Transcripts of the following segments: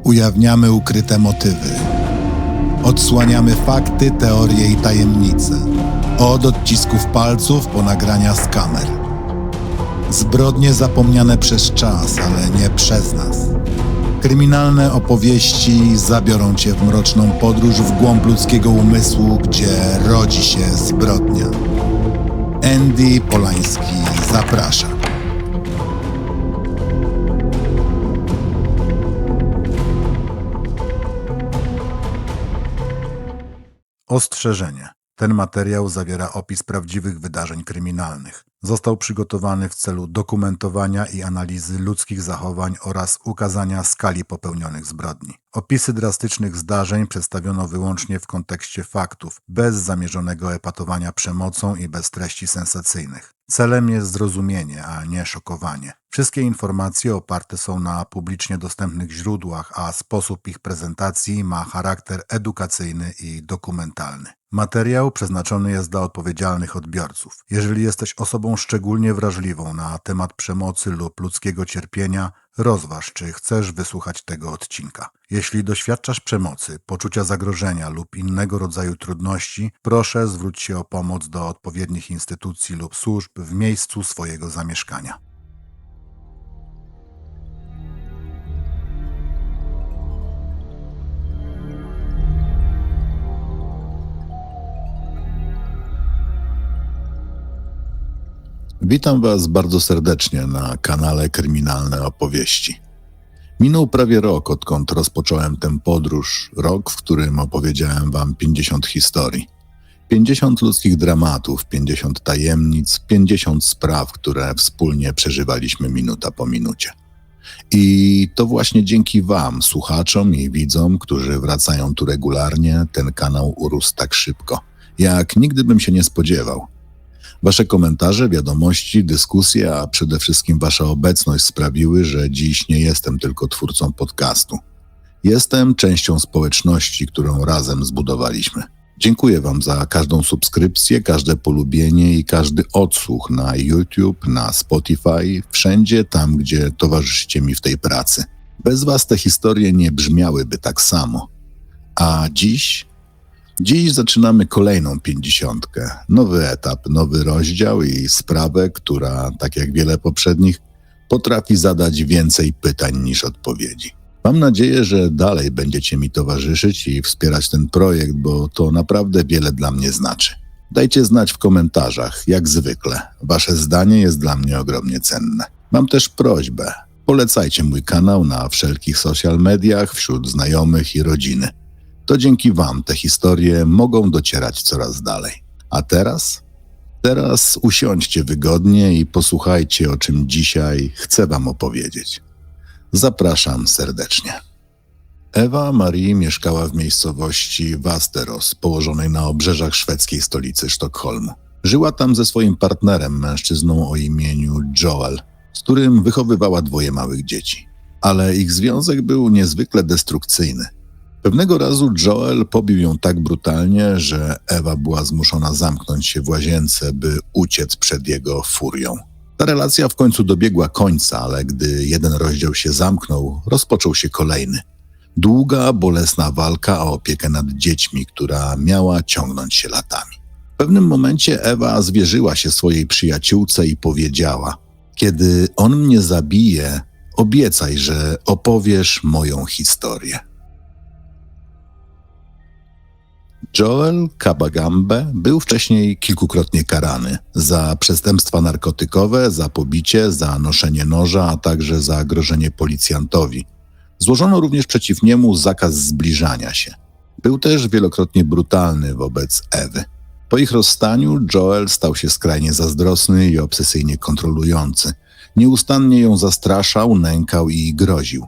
Ujawniamy ukryte motywy. Odsłaniamy fakty, teorie i tajemnice. Od odcisków palców po nagrania z kamer. Zbrodnie zapomniane przez czas, ale nie przez nas. Kryminalne opowieści zabiorą cię w mroczną podróż w głąb ludzkiego umysłu, gdzie rodzi się zbrodnia. Andy Polański zaprasza. Ostrzeżenie. Ten materiał zawiera opis prawdziwych wydarzeń kryminalnych. Został przygotowany w celu dokumentowania i analizy ludzkich zachowań oraz ukazania skali popełnionych zbrodni. Opisy drastycznych zdarzeń przedstawiono wyłącznie w kontekście faktów, bez zamierzonego epatowania przemocą i bez treści sensacyjnych. Celem jest zrozumienie, a nie szokowanie. Wszystkie informacje oparte są na publicznie dostępnych źródłach, a sposób ich prezentacji ma charakter edukacyjny i dokumentalny. Materiał przeznaczony jest dla odpowiedzialnych odbiorców. Jeżeli jesteś osobą szczególnie wrażliwą na temat przemocy lub ludzkiego cierpienia, rozważ, czy chcesz wysłuchać tego odcinka. Jeśli doświadczasz przemocy, poczucia zagrożenia lub innego rodzaju trudności, proszę zwróć się o pomoc do odpowiednich instytucji lub służb w miejscu swojego zamieszkania. Witam Was bardzo serdecznie na kanale Kryminalne Opowieści. Minął prawie rok, odkąd rozpocząłem tę podróż, rok, w którym opowiedziałem Wam 50 historii. 50 ludzkich dramatów, 50 tajemnic, 50 spraw, które wspólnie przeżywaliśmy minuta po minucie. I to właśnie dzięki Wam, słuchaczom i widzom, którzy wracają tu regularnie, ten kanał urósł tak szybko, jak nigdy bym się nie spodziewał. Wasze komentarze, wiadomości, dyskusje, a przede wszystkim wasza obecność sprawiły, że dziś nie jestem tylko twórcą podcastu. Jestem częścią społeczności, którą razem zbudowaliśmy. Dziękuję wam za każdą subskrypcję, każde polubienie i każdy odsłuch na YouTube, na Spotify, wszędzie tam, gdzie towarzyszycie mi w tej pracy. Bez was te historie nie brzmiałyby tak samo. A dziś zaczynamy kolejną 50. Nowy etap, nowy rozdział i sprawę, która, tak jak wiele poprzednich, potrafi zadać więcej pytań niż odpowiedzi. Mam nadzieję, że dalej będziecie mi towarzyszyć i wspierać ten projekt, bo to naprawdę wiele dla mnie znaczy. Dajcie znać w komentarzach, jak zwykle. Wasze zdanie jest dla mnie ogromnie cenne. Mam też prośbę. Polecajcie mój kanał na wszelkich social mediach, wśród znajomych i rodziny. To dzięki wam te historie mogą docierać coraz dalej. A teraz usiądźcie wygodnie i posłuchajcie, o czym dzisiaj chcę wam opowiedzieć. Zapraszam serdecznie. Ewa Marie mieszkała w miejscowości Västerås, położonej na obrzeżach szwedzkiej stolicy Sztokholmu. Żyła tam ze swoim partnerem, mężczyzną o imieniu Joel, z którym wychowywała 2 małych dzieci. Ale ich związek był niezwykle destrukcyjny. Pewnego razu Joel pobił ją tak brutalnie, że Ewa była zmuszona zamknąć się w łazience, by uciec przed jego furią. Ta relacja w końcu dobiegła końca, ale gdy jeden rozdział się zamknął, rozpoczął się kolejny. Długa, bolesna walka o opiekę nad dziećmi, która miała ciągnąć się latami. W pewnym momencie Ewa zwierzyła się swojej przyjaciółce i powiedziała: kiedy on mnie zabije, obiecaj, że opowiesz moją historię. Joel Kabagambe był wcześniej kilkukrotnie karany za przestępstwa narkotykowe, za pobicie, za noszenie noża, a także za grożenie policjantowi. Złożono również przeciw niemu zakaz zbliżania się. Był też wielokrotnie brutalny wobec Ewy. Po ich rozstaniu Joel stał się skrajnie zazdrosny i obsesyjnie kontrolujący. Nieustannie ją zastraszał, nękał i groził.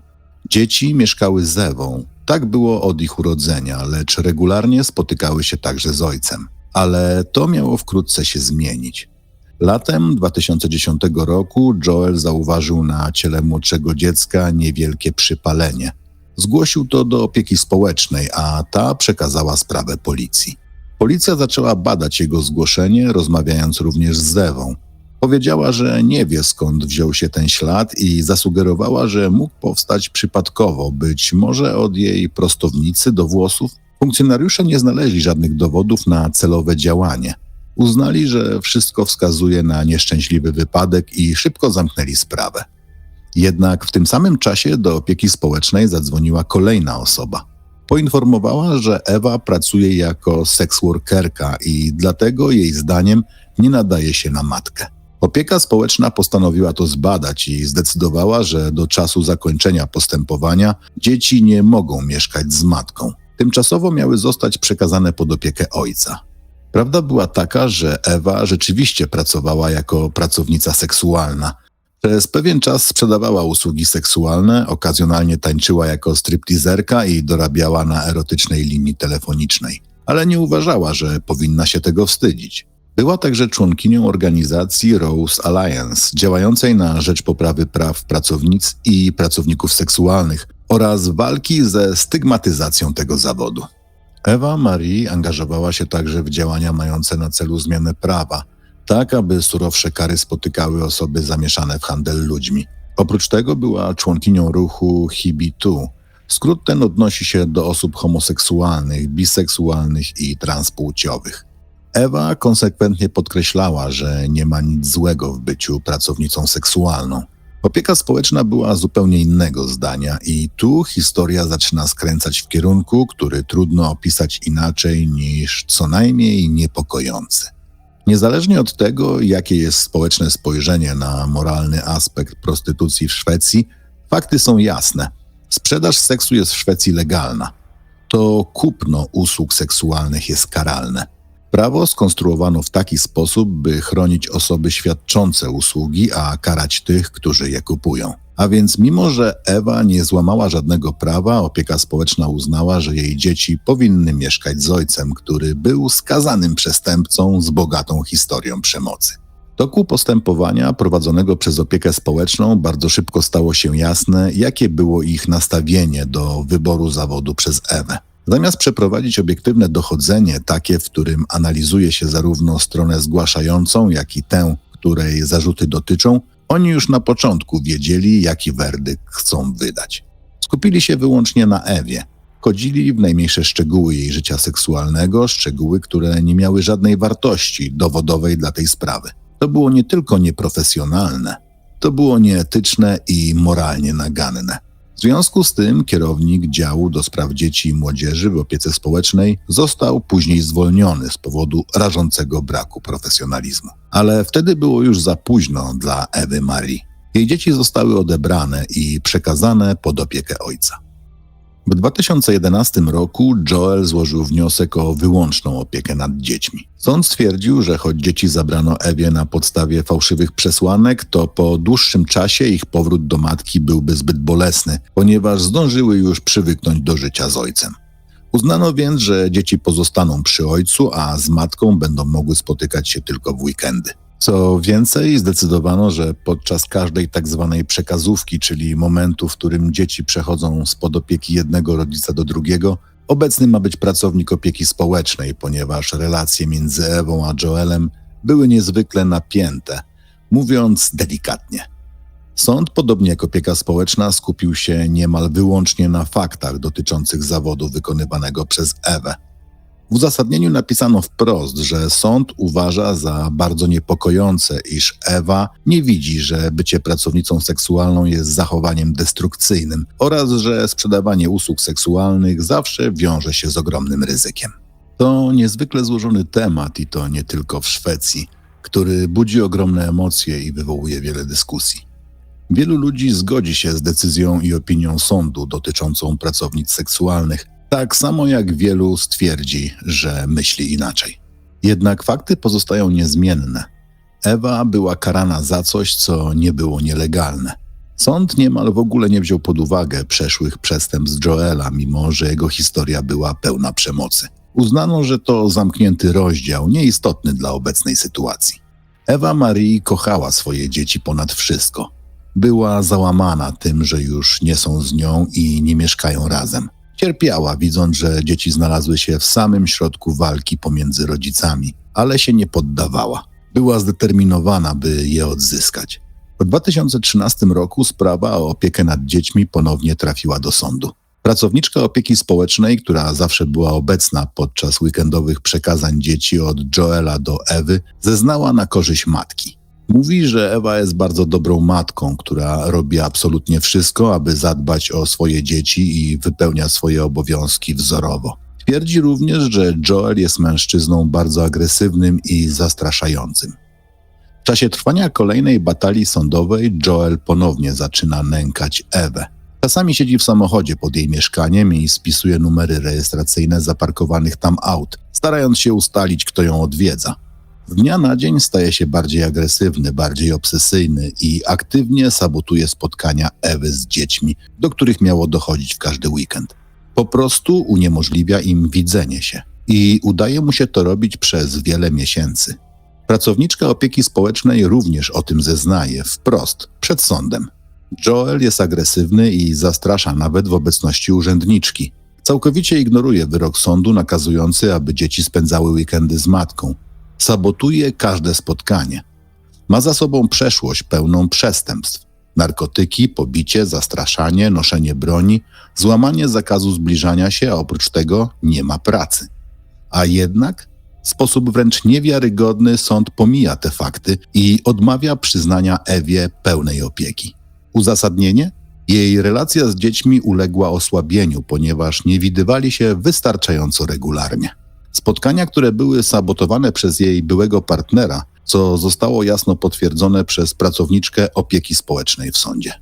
Dzieci mieszkały z Ewą. Tak było od ich urodzenia, lecz regularnie spotykały się także z ojcem. Ale to miało wkrótce się zmienić. Latem 2010 roku Joel zauważył na ciele młodszego dziecka niewielkie przypalenie. Zgłosił to do opieki społecznej, a ta przekazała sprawę policji. Policja zaczęła badać jego zgłoszenie, rozmawiając również z Ewą. Powiedziała, że nie wie, skąd wziął się ten ślad i zasugerowała, że mógł powstać przypadkowo, być może od jej prostownicy do włosów. Funkcjonariusze nie znaleźli żadnych dowodów na celowe działanie. Uznali, że wszystko wskazuje na nieszczęśliwy wypadek i szybko zamknęli sprawę. Jednak w tym samym czasie do opieki społecznej zadzwoniła kolejna osoba. Poinformowała, że Ewa pracuje jako seksworkerka i dlatego jej zdaniem nie nadaje się na matkę. Opieka społeczna postanowiła to zbadać i zdecydowała, że do czasu zakończenia postępowania dzieci nie mogą mieszkać z matką. Tymczasowo miały zostać przekazane pod opiekę ojca. Prawda była taka, że Ewa rzeczywiście pracowała jako pracownica seksualna. Przez pewien czas sprzedawała usługi seksualne, okazjonalnie tańczyła jako stripteaserka i dorabiała na erotycznej linii telefonicznej. Ale nie uważała, że powinna się tego wstydzić. Była także członkinią organizacji Rose Alliance, działającej na rzecz poprawy praw pracownic i pracowników seksualnych oraz walki ze stygmatyzacją tego zawodu. Ewa Marie angażowała się także w działania mające na celu zmianę prawa, tak aby surowsze kary spotykały osoby zamieszane w handel ludźmi. Oprócz tego była członkinią ruchu Hibi2. Skrót ten odnosi się do osób homoseksualnych, biseksualnych i transpłciowych. Ewa konsekwentnie podkreślała, że nie ma nic złego w byciu pracownicą seksualną. Opieka społeczna była zupełnie innego zdania i tu historia zaczyna skręcać w kierunku, który trudno opisać inaczej niż co najmniej niepokojący. Niezależnie od tego, jakie jest społeczne spojrzenie na moralny aspekt prostytucji w Szwecji, fakty są jasne. Sprzedaż seksu jest w Szwecji legalna. To kupno usług seksualnych jest karalne. Prawo skonstruowano w taki sposób, by chronić osoby świadczące usługi, a karać tych, którzy je kupują. A więc mimo, że Ewa nie złamała żadnego prawa, opieka społeczna uznała, że jej dzieci powinny mieszkać z ojcem, który był skazanym przestępcą z bogatą historią przemocy. W toku postępowania prowadzonego przez opiekę społeczną bardzo szybko stało się jasne, jakie było ich nastawienie do wyboru zawodu przez Ewę. Zamiast przeprowadzić obiektywne dochodzenie, takie, w którym analizuje się zarówno stronę zgłaszającą, jak i tę, której zarzuty dotyczą, oni już na początku wiedzieli, jaki werdykt chcą wydać. Skupili się wyłącznie na Ewie. Wchodzili w najmniejsze szczegóły jej życia seksualnego, szczegóły, które nie miały żadnej wartości dowodowej dla tej sprawy. To było nie tylko nieprofesjonalne, to było nieetyczne i moralnie naganne. W związku z tym kierownik działu do spraw dzieci i młodzieży w opiece społecznej został później zwolniony z powodu rażącego braku profesjonalizmu. Ale wtedy było już za późno dla Ewy Marie. Jej dzieci zostały odebrane i przekazane pod opiekę ojca. W 2011 roku Joel złożył wniosek o wyłączną opiekę nad dziećmi. Sąd stwierdził, że choć dzieci zabrano Ewie na podstawie fałszywych przesłanek, to po dłuższym czasie ich powrót do matki byłby zbyt bolesny, ponieważ zdążyły już przywyknąć do życia z ojcem. Uznano więc, że dzieci pozostaną przy ojcu, a z matką będą mogły spotykać się tylko w weekendy. Co więcej, zdecydowano, że podczas każdej tak zwanej przekazówki, czyli momentu, w którym dzieci przechodzą spod opieki jednego rodzica do drugiego, obecny ma być pracownik opieki społecznej, ponieważ relacje między Ewą a Joelem były niezwykle napięte, mówiąc delikatnie. Sąd, podobnie jak opieka społeczna, skupił się niemal wyłącznie na faktach dotyczących zawodu wykonywanego przez Ewę. W uzasadnieniu napisano wprost, że sąd uważa za bardzo niepokojące, iż Ewa nie widzi, że bycie pracownicą seksualną jest zachowaniem destrukcyjnym oraz że sprzedawanie usług seksualnych zawsze wiąże się z ogromnym ryzykiem. To niezwykle złożony temat i to nie tylko w Szwecji, który budzi ogromne emocje i wywołuje wiele dyskusji. Wielu ludzi zgodzi się z decyzją i opinią sądu dotyczącą pracownic seksualnych, tak samo jak wielu stwierdzi, że myśli inaczej. Jednak fakty pozostają niezmienne. Ewa była karana za coś, co nie było nielegalne. Sąd niemal w ogóle nie wziął pod uwagę przeszłych przestępstw Joela, mimo że jego historia była pełna przemocy. Uznano, że to zamknięty rozdział, nieistotny dla obecnej sytuacji. Ewa Marie kochała swoje dzieci ponad wszystko. Była załamana tym, że już nie są z nią i nie mieszkają razem. Cierpiała, widząc, że dzieci znalazły się w samym środku walki pomiędzy rodzicami, ale się nie poddawała. Była zdeterminowana, by je odzyskać. W 2013 roku sprawa o opiekę nad dziećmi ponownie trafiła do sądu. Pracowniczka opieki społecznej, która zawsze była obecna podczas weekendowych przekazań dzieci od Joela do Ewy, zeznała na korzyść matki. Mówi, że Ewa jest bardzo dobrą matką, która robi absolutnie wszystko, aby zadbać o swoje dzieci i wypełnia swoje obowiązki wzorowo. Twierdzi również, że Joel jest mężczyzną bardzo agresywnym i zastraszającym. W czasie trwania kolejnej batalii sądowej Joel ponownie zaczyna nękać Ewę. Czasami siedzi w samochodzie pod jej mieszkaniem i spisuje numery rejestracyjne zaparkowanych tam aut, starając się ustalić, kto ją odwiedza. Z dnia na dzień staje się bardziej agresywny, bardziej obsesyjny i aktywnie sabotuje spotkania Ewy z dziećmi, do których miało dochodzić w każdy weekend. Po prostu uniemożliwia im widzenie się i udaje mu się to robić przez wiele miesięcy. Pracowniczka opieki społecznej również o tym zeznaje wprost, przed sądem. Joel jest agresywny i zastrasza nawet w obecności urzędniczki. Całkowicie ignoruje wyrok sądu nakazujący, aby dzieci spędzały weekendy z matką. Sabotuje każde spotkanie. Ma za sobą przeszłość pełną przestępstw. Narkotyki, pobicie, zastraszanie, noszenie broni, złamanie zakazu zbliżania się, a oprócz tego nie ma pracy. A jednak w sposób wręcz niewiarygodny sąd pomija te fakty i odmawia przyznania Ewie pełnej opieki. Uzasadnienie? Jej relacja z dziećmi uległa osłabieniu, ponieważ nie widywali się wystarczająco regularnie. Spotkania, które były sabotowane przez jej byłego partnera, co zostało jasno potwierdzone przez pracowniczkę opieki społecznej w sądzie.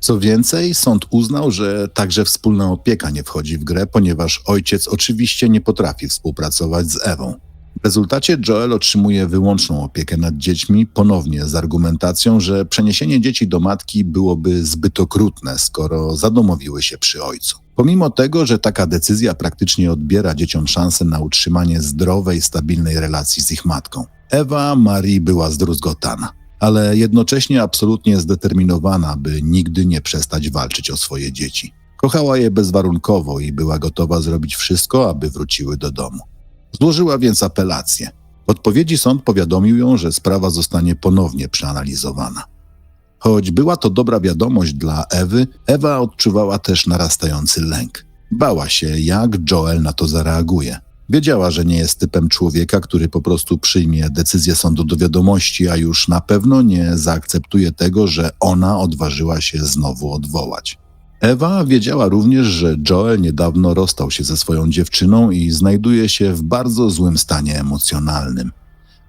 Co więcej, sąd uznał, że także wspólna opieka nie wchodzi w grę, ponieważ ojciec oczywiście nie potrafi współpracować z Ewą. W rezultacie Joel otrzymuje wyłączną opiekę nad dziećmi, ponownie z argumentacją, że przeniesienie dzieci do matki byłoby zbyt okrutne, skoro zadomowiły się przy ojcu. Pomimo tego, że taka decyzja praktycznie odbiera dzieciom szansę na utrzymanie zdrowej, stabilnej relacji z ich matką. Ewa Marie była zdruzgotana, ale jednocześnie absolutnie zdeterminowana, by nigdy nie przestać walczyć o swoje dzieci. Kochała je bezwarunkowo i była gotowa zrobić wszystko, aby wróciły do domu. Złożyła więc apelację. W odpowiedzi sąd powiadomił ją, że sprawa zostanie ponownie przeanalizowana. Choć była to dobra wiadomość dla Ewy, Ewa odczuwała też narastający lęk. Bała się, jak Joel na to zareaguje. Wiedziała, że nie jest typem człowieka, który po prostu przyjmie decyzję sądu do wiadomości, a już na pewno nie zaakceptuje tego, że ona odważyła się znowu odwołać. Ewa wiedziała również, że Joel niedawno rozstał się ze swoją dziewczyną i znajduje się w bardzo złym stanie emocjonalnym.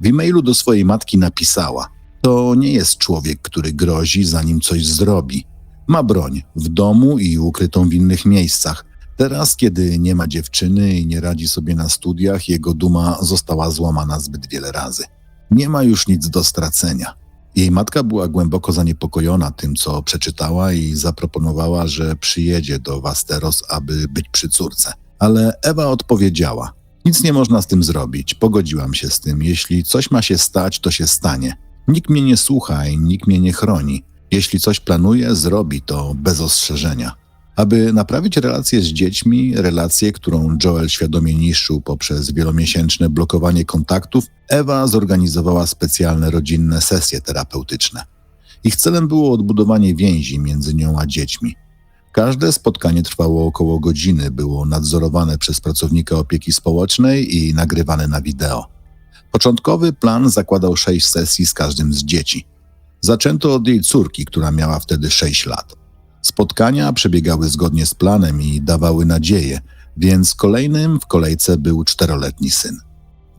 W e-mailu do swojej matki napisała: to nie jest człowiek, który grozi, zanim coś zrobi. Ma broń w domu i ukrytą w innych miejscach. Teraz, kiedy nie ma dziewczyny i nie radzi sobie na studiach, jego duma została złamana zbyt wiele razy. Nie ma już nic do stracenia. Jej matka była głęboko zaniepokojona tym, co przeczytała i zaproponowała, że przyjedzie do Westeros, aby być przy córce. Ale Ewa odpowiedziała: nic nie można z tym zrobić, pogodziłam się z tym. Jeśli coś ma się stać, to się stanie. Nikt mnie nie słucha i nikt mnie nie chroni. Jeśli coś planuje, zrobi to bez ostrzeżenia. Aby naprawić relacje z dziećmi, relację, którą Joel świadomie niszczył poprzez wielomiesięczne blokowanie kontaktów, Ewa zorganizowała specjalne rodzinne sesje terapeutyczne. Ich celem było odbudowanie więzi między nią a dziećmi. Każde spotkanie trwało około godziny, było nadzorowane przez pracownika opieki społecznej i nagrywane na wideo. Początkowy plan zakładał 6 sesji z każdym z dzieci. Zaczęto od jej córki, która miała wtedy 6 lat. Spotkania przebiegały zgodnie z planem i dawały nadzieję, więc kolejnym w kolejce był 4-letni syn.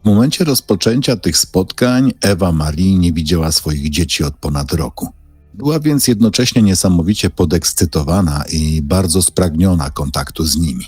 W momencie rozpoczęcia tych spotkań Ewa Marie nie widziała swoich dzieci od ponad roku. Była więc jednocześnie niesamowicie podekscytowana i bardzo spragniona kontaktu z nimi.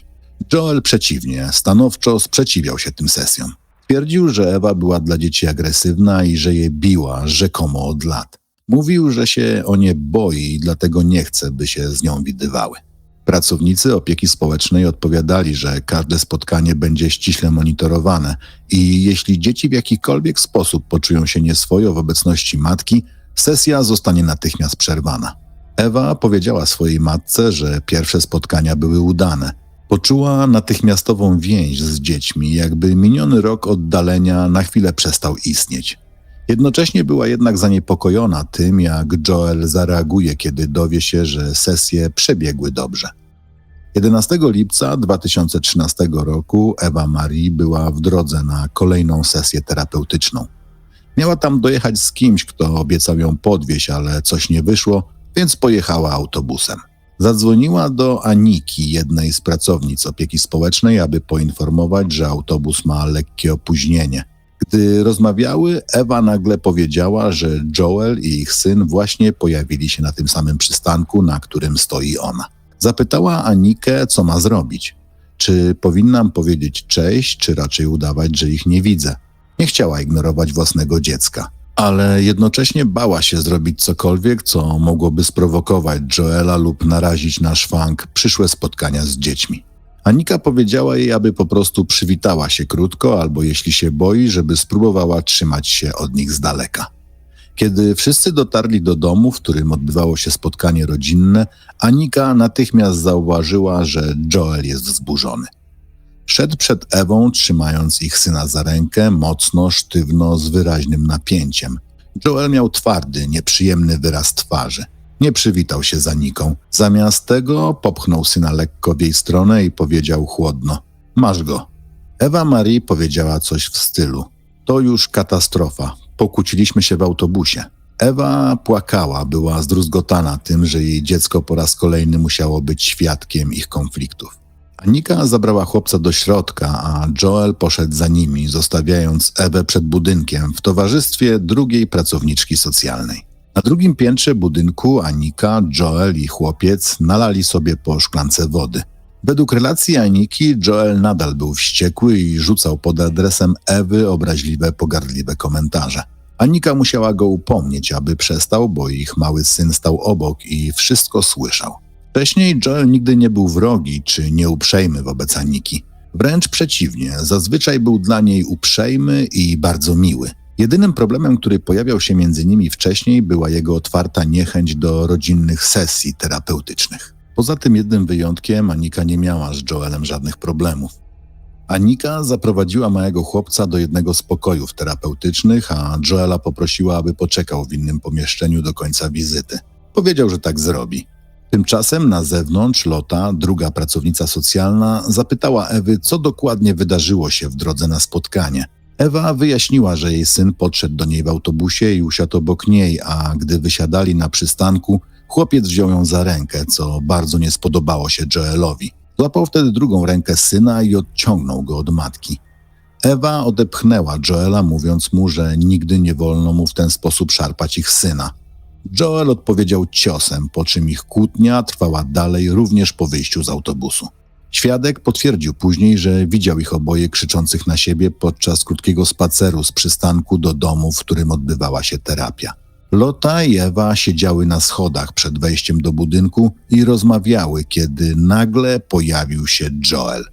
Joel przeciwnie, stanowczo sprzeciwiał się tym sesjom. Twierdził, że Ewa była dla dzieci agresywna i że je biła rzekomo od lat. Mówił, że się o nie boi i dlatego nie chce, by się z nią widywały. Pracownicy opieki społecznej odpowiadali, że każde spotkanie będzie ściśle monitorowane i jeśli dzieci w jakikolwiek sposób poczują się nieswojo w obecności matki, sesja zostanie natychmiast przerwana. Ewa powiedziała swojej matce, że pierwsze spotkania były udane. Poczuła natychmiastową więź z dziećmi, jakby miniony rok oddalenia na chwilę przestał istnieć. Jednocześnie była jednak zaniepokojona tym, jak Joel zareaguje, kiedy dowie się, że sesje przebiegły dobrze. 11 lipca 2013 roku Ewa Marie była w drodze na kolejną sesję terapeutyczną. Miała tam dojechać z kimś, kto obiecał ją podwieźć, ale coś nie wyszło, więc pojechała autobusem. Zadzwoniła do Aniki, jednej z pracownic opieki społecznej, aby poinformować, że autobus ma lekkie opóźnienie. Gdy rozmawiały, Ewa nagle powiedziała, że Joel i ich syn właśnie pojawili się na tym samym przystanku, na którym stoi ona. Zapytała Anikę, co ma zrobić. Czy powinnam powiedzieć cześć, czy raczej udawać, że ich nie widzę? Nie chciała ignorować własnego dziecka, ale jednocześnie bała się zrobić cokolwiek, co mogłoby sprowokować Joela lub narazić na szwank przyszłe spotkania z dziećmi. Anika powiedziała jej, aby po prostu przywitała się krótko, albo jeśli się boi, żeby spróbowała trzymać się od nich z daleka. Kiedy wszyscy dotarli do domu, w którym odbywało się spotkanie rodzinne, Anika natychmiast zauważyła, że Joel jest wzburzony. Szedł przed Ewą, trzymając ich syna za rękę, mocno, sztywno, z wyraźnym napięciem. Joel miał twardy, nieprzyjemny wyraz twarzy. Nie przywitał się z Aniką. Zamiast tego popchnął syna lekko w jej stronę i powiedział chłodno: „Masz go”. Ewa Marie powiedziała coś w stylu: „To już katastrofa. Pokłóciliśmy się w autobusie”. Ewa płakała, była zdruzgotana tym, że jej dziecko po raz kolejny musiało być świadkiem ich konfliktów. Anika zabrała chłopca do środka, a Joel poszedł za nimi, zostawiając Ewę przed budynkiem w towarzystwie drugiej pracowniczki socjalnej. Na drugim piętrze budynku Anika, Joel i chłopiec nalali sobie po szklance wody. Według relacji Aniki, Joel nadal był wściekły i rzucał pod adresem Ewy obraźliwe, pogardliwe komentarze. Anika musiała go upomnieć, aby przestał, bo ich mały syn stał obok i wszystko słyszał. Wcześniej Joel nigdy nie był wrogi czy nieuprzejmy wobec Aniki. Wręcz przeciwnie, zazwyczaj był dla niej uprzejmy i bardzo miły. Jedynym problemem, który pojawiał się między nimi wcześniej, była jego otwarta niechęć do rodzinnych sesji terapeutycznych. Poza tym jednym wyjątkiem Anika nie miała z Joelem żadnych problemów. Anika zaprowadziła małego chłopca do jednego z pokojów terapeutycznych, a Joela poprosiła, aby poczekał w innym pomieszczeniu do końca wizyty. Powiedział, że tak zrobi. Tymczasem na zewnątrz Lota, druga pracownica socjalna, zapytała Ewy, co dokładnie wydarzyło się w drodze na spotkanie. Ewa wyjaśniła, że jej syn podszedł do niej w autobusie i usiadł obok niej, a gdy wysiadali na przystanku, chłopiec wziął ją za rękę, co bardzo nie spodobało się Joelowi. Złapał wtedy drugą rękę syna i odciągnął go od matki. Ewa odepchnęła Joela, mówiąc mu, że nigdy nie wolno mu w ten sposób szarpać ich syna. Joel odpowiedział ciosem, po czym ich kłótnia trwała dalej również po wyjściu z autobusu. Świadek potwierdził później, że widział ich oboje krzyczących na siebie podczas krótkiego spaceru z przystanku do domu, w którym odbywała się terapia. Lota i Ewa siedziały na schodach przed wejściem do budynku i rozmawiały, kiedy nagle pojawił się Joel.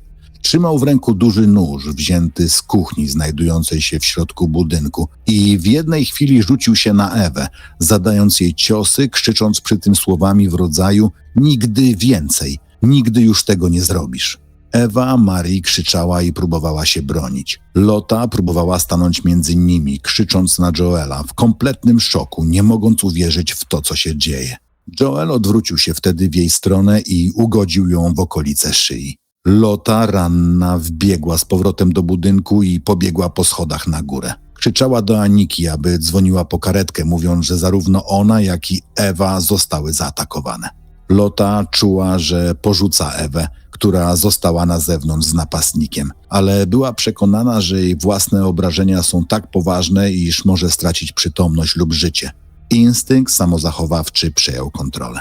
Trzymał w ręku duży nóż wzięty z kuchni znajdującej się w środku budynku i w jednej chwili rzucił się na Ewę, zadając jej ciosy, krzycząc przy tym słowami w rodzaju: „Nigdy więcej, nigdy już tego nie zrobisz”. Ewa Marie krzyczała i próbowała się bronić. Lota próbowała stanąć między nimi, krzycząc na Joela, w kompletnym szoku, nie mogąc uwierzyć w to, co się dzieje. Joel odwrócił się wtedy w jej stronę i ugodził ją w okolice szyi. Lota, ranna, wbiegła z powrotem do budynku i pobiegła po schodach na górę. Krzyczała do Aniki, aby dzwoniła po karetkę, mówiąc, że zarówno ona, jak i Ewa zostały zaatakowane. Lota czuła, że porzuca Ewę, która została na zewnątrz z napastnikiem, ale była przekonana, że jej własne obrażenia są tak poważne, iż może stracić przytomność lub życie. Instynkt samozachowawczy przejął kontrolę.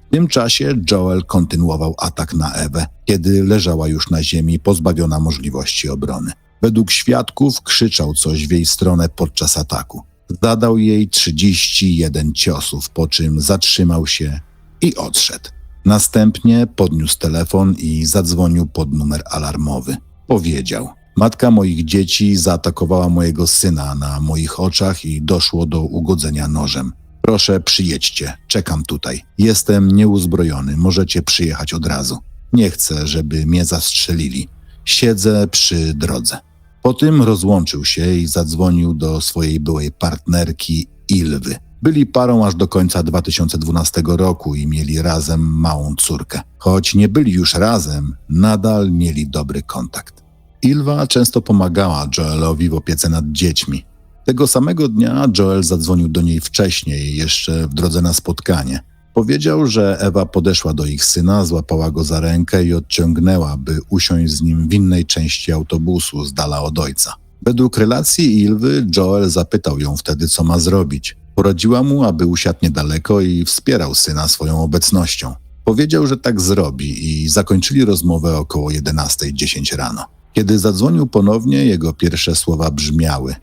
W tym czasie Joel kontynuował atak na Ewę, kiedy leżała już na ziemi, pozbawiona możliwości obrony. Według świadków krzyczał coś w jej stronę podczas ataku. Zadał jej 31 ciosów, po czym zatrzymał się i odszedł. Następnie podniósł telefon i zadzwonił pod numer alarmowy. Powiedział: „Matka moich dzieci zaatakowała mojego syna na moich oczach i doszło do ugodzenia nożem. Proszę, przyjedźcie, czekam tutaj. Jestem nieuzbrojony, możecie przyjechać od razu. Nie chcę, żeby mnie zastrzelili. Siedzę przy drodze”. Po tym rozłączył się i zadzwonił do swojej byłej partnerki Ilwy. Byli parą aż do końca 2012 roku i mieli razem małą córkę. Choć nie byli już razem, nadal mieli dobry kontakt. Ilwa często pomagała Joelowi w opiece nad dziećmi. Tego samego dnia Joel zadzwonił do niej wcześniej, jeszcze w drodze na spotkanie. Powiedział, że Ewa podeszła do ich syna, złapała go za rękę i odciągnęła, by usiąść z nim w innej części autobusu z dala od ojca. Według relacji Ilwy Joel zapytał ją wtedy, co ma zrobić. Poradziła mu, aby usiadł niedaleko i wspierał syna swoją obecnością. Powiedział, że tak zrobi i zakończyli rozmowę około 11:10 rano. Kiedy zadzwonił ponownie, jego pierwsze słowa brzmiały: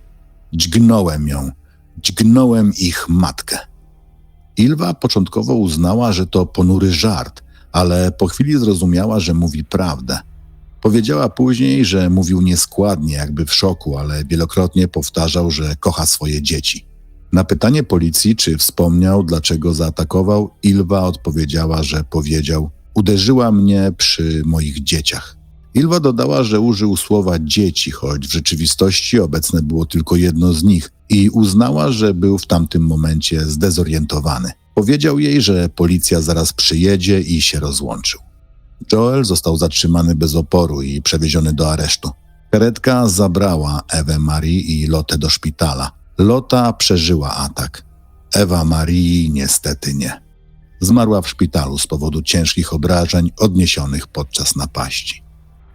dźgnąłem ją, dźgnąłem ich matkę. Ilwa początkowo uznała, że to ponury żart, ale po chwili zrozumiała, że mówi prawdę. Powiedziała później, że mówił nieskładnie, jakby w szoku, ale wielokrotnie powtarzał, że kocha swoje dzieci. Na pytanie policji, czy wspomniał, dlaczego zaatakował, Ilwa odpowiedziała, że powiedział: uderzyła mnie przy moich dzieciach. Ilwa dodała, że użył słowa dzieci, choć w rzeczywistości obecne było tylko jedno z nich i uznała, że był w tamtym momencie zdezorientowany. Powiedział jej, że policja zaraz przyjedzie i się rozłączył. Joel został zatrzymany bez oporu i przewieziony do aresztu. Karetka zabrała Ewę Marie i Lotę do szpitala. Lota przeżyła atak. Ewa Marie niestety nie. Zmarła w szpitalu z powodu ciężkich obrażeń odniesionych podczas napaści.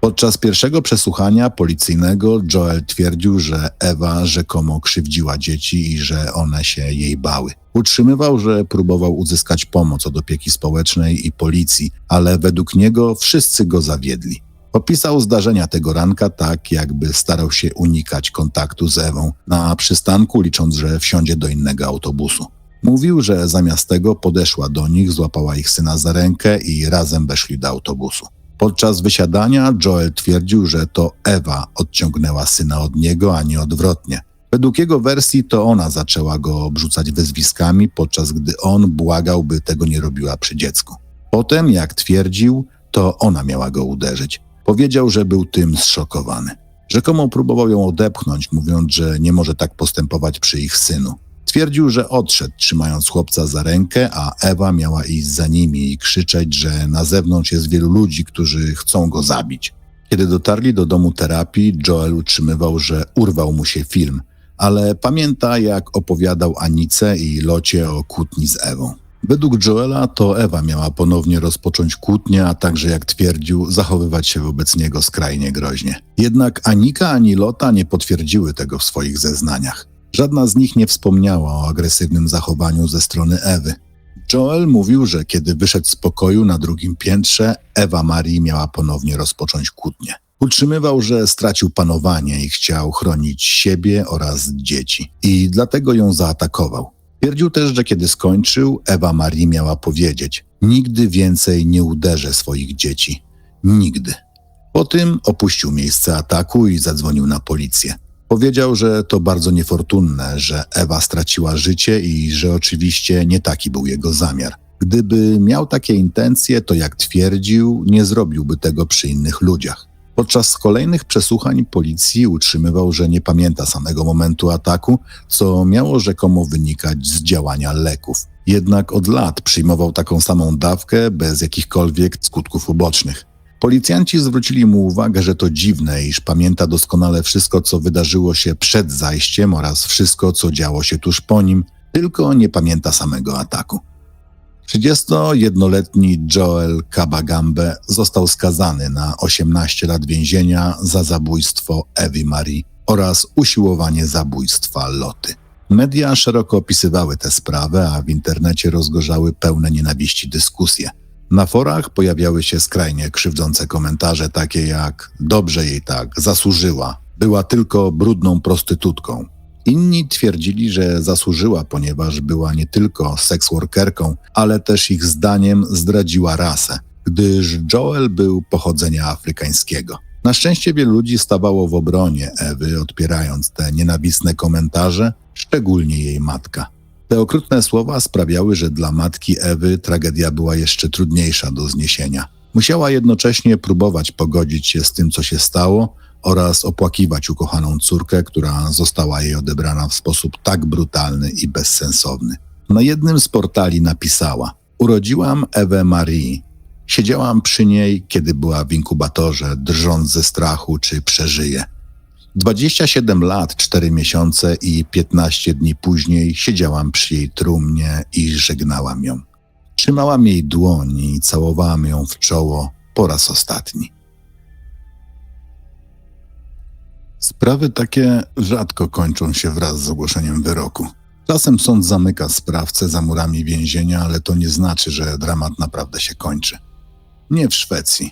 Podczas pierwszego przesłuchania policyjnego Joel twierdził, że Ewa rzekomo krzywdziła dzieci i że one się jej bały. Utrzymywał, że próbował uzyskać pomoc od opieki społecznej i policji, ale według niego wszyscy go zawiedli. Opisał zdarzenia tego ranka tak, jakby starał się unikać kontaktu z Ewą na przystanku, licząc, że wsiądzie do innego autobusu. Mówił, że zamiast tego podeszła do nich, złapała ich syna za rękę i razem weszli do autobusu. Podczas wysiadania Joel twierdził, że to Ewa odciągnęła syna od niego, a nie odwrotnie. Według jego wersji to ona zaczęła go obrzucać wyzwiskami, podczas gdy on błagał, by tego nie robiła przy dziecku. Potem, jak twierdził, to ona miała go uderzyć. Powiedział, że był tym zszokowany. Rzekomo próbował ją odepchnąć, mówiąc, że nie może tak postępować przy ich synu. Twierdził, że odszedł, trzymając chłopca za rękę, a Ewa miała iść za nimi i krzyczeć, że na zewnątrz jest wielu ludzi, którzy chcą go zabić. Kiedy dotarli do domu terapii, Joel utrzymywał, że urwał mu się film, ale pamięta, jak opowiadał Anice i Locie o kłótni z Ewą. Według Joela to Ewa miała ponownie rozpocząć kłótnię, a także, jak twierdził, zachowywać się wobec niego skrajnie groźnie. Jednak Anika ani Lota nie potwierdziły tego w swoich zeznaniach. Żadna z nich nie wspomniała o agresywnym zachowaniu ze strony Ewy. Joel mówił, że kiedy wyszedł z pokoju na drugim piętrze, Ewa Marie miała ponownie rozpocząć kłótnię. Utrzymywał, że stracił panowanie i chciał chronić siebie oraz dzieci. I dlatego ją zaatakował. Twierdził też, że kiedy skończył, Ewa Marie miała powiedzieć: nigdy więcej nie uderzę swoich dzieci. Nigdy. Po tym opuścił miejsce ataku i zadzwonił na policję. Powiedział, że to bardzo niefortunne, że Ewa straciła życie i że oczywiście nie taki był jego zamiar. Gdyby miał takie intencje, to jak twierdził, nie zrobiłby tego przy innych ludziach. Podczas kolejnych przesłuchań policji utrzymywał, że nie pamięta samego momentu ataku, co miało rzekomo wynikać z działania leków. Jednak od lat przyjmował taką samą dawkę bez jakichkolwiek skutków ubocznych. Policjanci zwrócili mu uwagę, że to dziwne, iż pamięta doskonale wszystko, co wydarzyło się przed zajściem oraz wszystko, co działo się tuż po nim, tylko nie pamięta samego ataku. 31-letni Joel Kabagambe został skazany na 18 lat więzienia za zabójstwo Ewy Marie oraz usiłowanie zabójstwa Loty. Media szeroko opisywały tę sprawę, a w internecie rozgorzały pełne nienawiści dyskusje. Na forach pojawiały się skrajnie krzywdzące komentarze takie jak: dobrze jej tak, zasłużyła, była tylko brudną prostytutką. Inni twierdzili, że zasłużyła, ponieważ była nie tylko seksworkerką, ale też ich zdaniem zdradziła rasę, gdyż Joel był pochodzenia afrykańskiego. Na szczęście wielu ludzi stawało w obronie Ewy, odpierając te nienawistne komentarze, szczególnie jej matka. Te okrutne słowa sprawiały, że dla matki Ewy tragedia była jeszcze trudniejsza do zniesienia. Musiała jednocześnie próbować pogodzić się z tym, co się stało, oraz opłakiwać ukochaną córkę, która została jej odebrana w sposób tak brutalny i bezsensowny. Na jednym z portali napisała: urodziłam Ewę Marie. Siedziałam przy niej, kiedy była w inkubatorze, drżąc ze strachu, czy przeżyje. 27 lat, 4 miesiące i 15 dni później siedziałam przy jej trumnie i żegnałam ją. Trzymałam jej dłoń i całowałam ją w czoło po raz ostatni. Sprawy takie rzadko kończą się wraz z ogłoszeniem wyroku. Czasem sąd zamyka sprawcę za murami więzienia, ale to nie znaczy, że dramat naprawdę się kończy. Nie w Szwecji.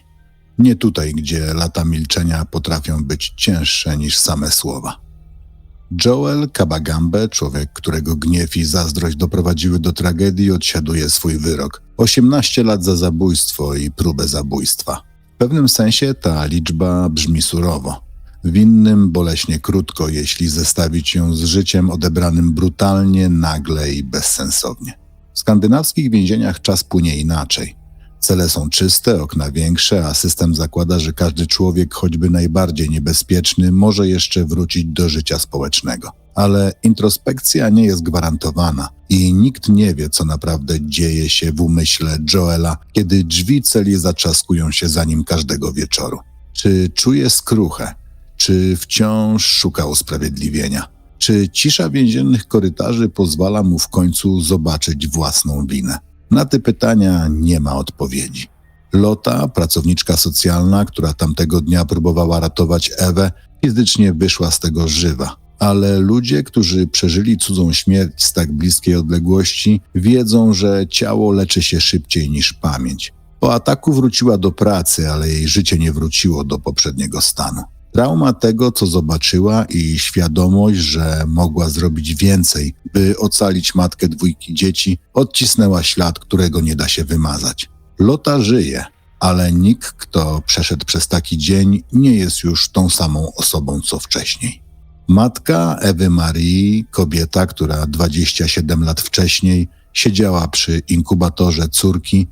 Nie tutaj, gdzie lata milczenia potrafią być cięższe niż same słowa. Joel Kabagambe, człowiek, którego gniew i zazdrość doprowadziły do tragedii, odsiaduje swój wyrok. 18 lat za zabójstwo i próbę zabójstwa. W pewnym sensie ta liczba brzmi surowo. W innym boleśnie krótko, jeśli zestawić ją z życiem odebranym brutalnie, nagle i bezsensownie. W skandynawskich więzieniach czas płynie inaczej. Cele są czyste, okna większe, a system zakłada, że każdy człowiek, choćby najbardziej niebezpieczny, może jeszcze wrócić do życia społecznego. Ale introspekcja nie jest gwarantowana i nikt nie wie, co naprawdę dzieje się w umyśle Joela, kiedy drzwi celi zatrzaskują się za nim każdego wieczoru. Czy czuje skruchę? Czy wciąż szuka usprawiedliwienia? Czy cisza więziennych korytarzy pozwala mu w końcu zobaczyć własną winę? Na te pytania nie ma odpowiedzi. Lota, pracowniczka socjalna, która tamtego dnia próbowała ratować Ewę, fizycznie wyszła z tego żywa. Ale ludzie, którzy przeżyli cudzą śmierć z tak bliskiej odległości, wiedzą, że ciało leczy się szybciej niż pamięć. Po ataku wróciła do pracy, ale jej życie nie wróciło do poprzedniego stanu. Trauma tego, co zobaczyła, i świadomość, że mogła zrobić więcej, by ocalić matkę 2 dzieci, odcisnęła ślad, którego nie da się wymazać. Lota żyje, ale nikt, kto przeszedł przez taki dzień, nie jest już tą samą osobą, co wcześniej. Matka Ewy Marie, kobieta, która 27 lat wcześniej siedziała przy inkubatorze córki,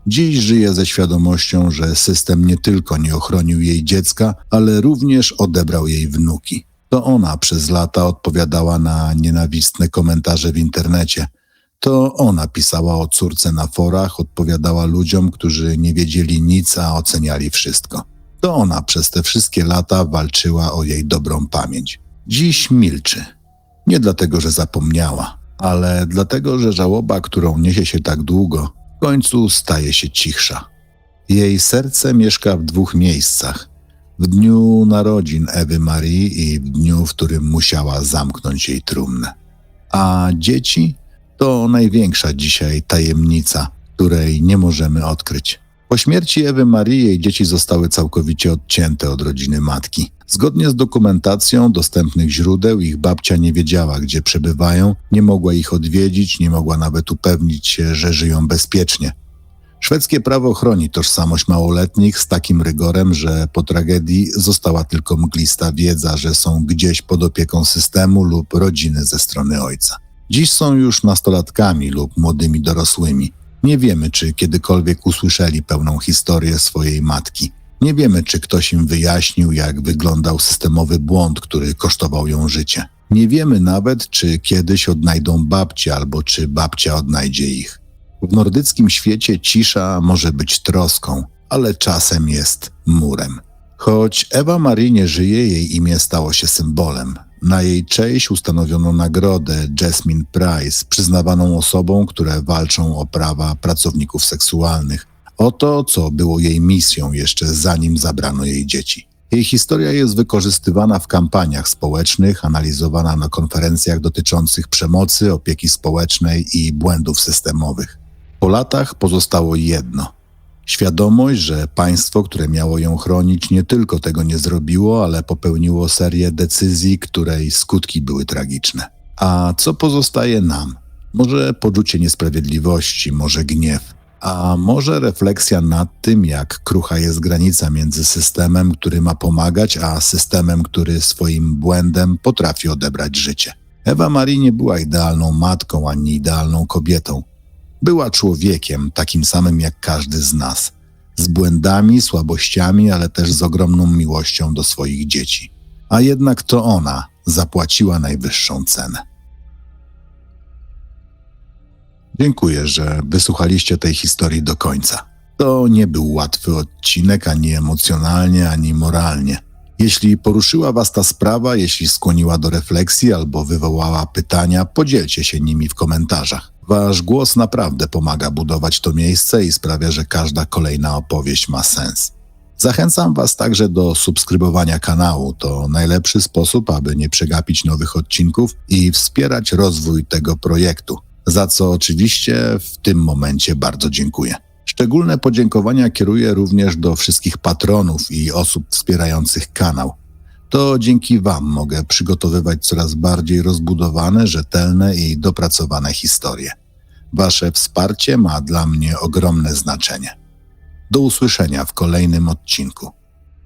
dziś żyje ze świadomością, że system nie tylko nie ochronił jej dziecka, ale również odebrał jej wnuki. To ona przez lata odpowiadała na nienawistne komentarze w internecie. To ona pisała o córce na forach, odpowiadała ludziom, którzy nie wiedzieli nic, a oceniali wszystko. To ona przez te wszystkie lata walczyła o jej dobrą pamięć. Dziś milczy. Nie dlatego, że zapomniała, ale dlatego, że żałoba, którą niesie się tak długo, w końcu staje się cichsza. Jej serce mieszka w 2 miejscach. W dniu narodzin Ewy Marie i w dniu, w którym musiała zamknąć jej trumnę. A dzieci to największa dzisiaj tajemnica, której nie możemy odkryć. Po śmierci Ewy Marie jej dzieci zostały całkowicie odcięte od rodziny matki. Zgodnie z dokumentacją dostępnych źródeł ich babcia nie wiedziała, gdzie przebywają, nie mogła ich odwiedzić, nie mogła nawet upewnić się, że żyją bezpiecznie. Szwedzkie prawo chroni tożsamość małoletnich z takim rygorem, że po tragedii została tylko mglista wiedza, że są gdzieś pod opieką systemu lub rodziny ze strony ojca. Dziś są już nastolatkami lub młodymi dorosłymi. Nie wiemy, czy kiedykolwiek usłyszeli pełną historię swojej matki. Nie wiemy, czy ktoś im wyjaśnił, jak wyglądał systemowy błąd, który kosztował ją życie. Nie wiemy nawet, czy kiedyś odnajdą babcię, albo czy babcia odnajdzie ich. W nordyckim świecie cisza może być troską, ale czasem jest murem. Choć Ewa Marie nie żyje, jej imię stało się symbolem. Na jej cześć ustanowiono nagrodę Jasmine Prize, przyznawaną osobom, które walczą o prawa pracowników seksualnych. O to, co było jej misją jeszcze zanim zabrano jej dzieci. Jej historia jest wykorzystywana w kampaniach społecznych, analizowana na konferencjach dotyczących przemocy, opieki społecznej i błędów systemowych. Po latach pozostało jedno. Świadomość, że państwo, które miało ją chronić, nie tylko tego nie zrobiło, ale popełniło serię decyzji, której skutki były tragiczne. A co pozostaje nam? Może poczucie niesprawiedliwości, może gniew, a może refleksja nad tym, jak krucha jest granica między systemem, który ma pomagać, a systemem, który swoim błędem potrafi odebrać życie. Ewa Marie nie była idealną matką ani idealną kobietą. Była człowiekiem, takim samym jak każdy z nas. z błędami, słabościami, ale też z ogromną miłością do swoich dzieci. A jednak to ona zapłaciła najwyższą cenę. Dziękuję, że wysłuchaliście tej historii do końca. To nie był łatwy odcinek ani emocjonalnie, ani moralnie. Jeśli poruszyła Was ta sprawa, jeśli skłoniła do refleksji albo wywołała pytania, podzielcie się nimi w komentarzach. Wasz głos naprawdę pomaga budować to miejsce i sprawia, że każda kolejna opowieść ma sens. Zachęcam Was także do subskrybowania kanału. To najlepszy sposób, aby nie przegapić nowych odcinków i wspierać rozwój tego projektu, za co oczywiście w tym momencie bardzo dziękuję. Szczególne podziękowania kieruję również do wszystkich patronów i osób wspierających kanał. To dzięki Wam mogę przygotowywać coraz bardziej rozbudowane, rzetelne i dopracowane historie. Wasze wsparcie ma dla mnie ogromne znaczenie. Do usłyszenia w kolejnym odcinku.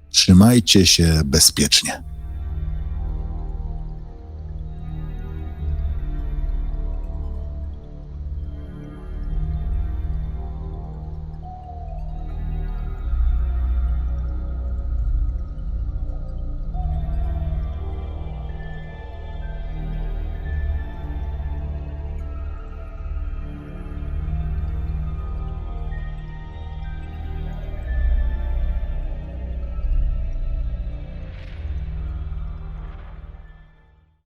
Trzymajcie się bezpiecznie.